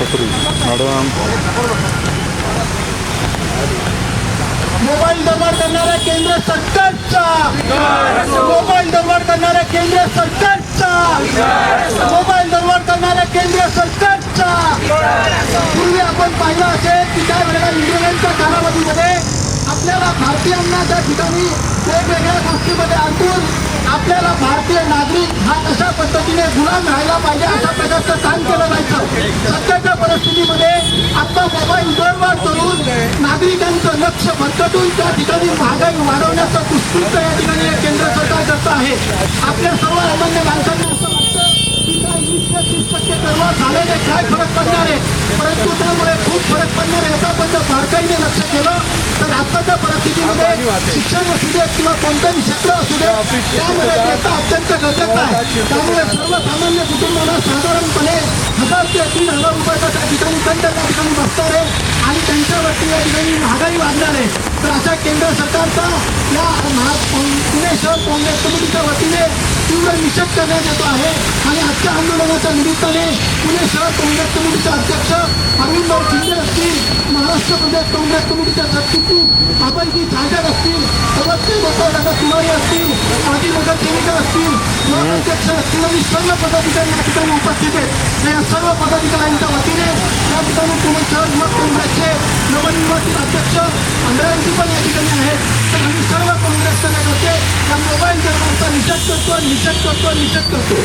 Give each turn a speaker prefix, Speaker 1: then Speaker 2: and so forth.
Speaker 1: Madam
Speaker 2: mobile दरबार करणाऱ्या केंद्र सरकारचा, मोबाईल दरबार करणाऱ्या केंद्र सरकारचा, मोबाईल दरबार करणाऱ्या केंद्र सरकारचा. पूर्वी आपण पाहिलं असेल की त्या वेळेला इंग्रजांच्या कालावधीमध्ये आपल्याला भारतीयांना त्या ठिकाणी वेगवेगळ्या गोष्टीमध्ये अडकून आपल्याला भारतीय नागरिक हा कशा पद्धतीने गुलाम राहायला पाहिजे अशा प्रकारचं काम केलं जायचं. सध्याच्या परिस्थितीमध्ये आता मोबाईल दरबार करून नागरिकांचं लक्ष भरकटून त्या ठिकाणी महागाई वाढवण्याचं दुष्कृत्य या ठिकाणी केंद्र सरकार करत आहे. आपल्या सर्व सामान्य माणसांना असं वाटतं की काय 20-30% दरबार झाल्याने काय फरक पडणार आहे, परंतु त्यामुळे खूप फरक पडणार आहे. याचा आपण जर बारकाईने लक्ष केलं तर आताच्या परिस्थितीमध्ये शिक्षण असू दे किंवा कोणत्याही क्षेत्र असू दे त्यामध्ये देता अत्यंत गरजेचं आहे. त्यामुळे सर्वसामान्य कुटुंबाला साधारणपणे 1000 ते 3000 रुपयाचा त्या ठिकाणी दंड त्या ठिकाणी बसणार आहे आणि त्यांच्यावरती या ठिकाणी महागाई वाढणार आहे. तर अशा केंद्र सरकारचा या पुणे शहर काँग्रेस कमिटीच्या वतीने तीव्र निषेध करण्यात येतो आहे. आणि आजच्या आंदोलनाच्या निमित्ताने पुणे शहर काँग्रेस कमिटीचे अध्यक्ष अरविंदराव शिंदे असतील, महाराष्ट्र प्रदेश काँग्रेस कमिटीच्या सरचिटणीस बाबाजी झांझर असतील, सवत्ते गोपाळदादा तिवारी असतील, आदी नगरसेविका असतील, ब्लॉक अध्यक्ष असतील आणि सर्व पदाधिकारी या ठिकाणी उपस्थित आहेत. या सर्व पदाधिकाऱ्यांच्या वतीने या ठिकाणी पुणे शहर युवक काँग्रेसचे नवनिर्वाचित अध्यक्ष आंधळ्यांची पण या ठिकाणी आहेत. तर आम्ही सर्व काँग्रेस कार्यकर्ते या मोबाईल दरबारचा निषेध करतो.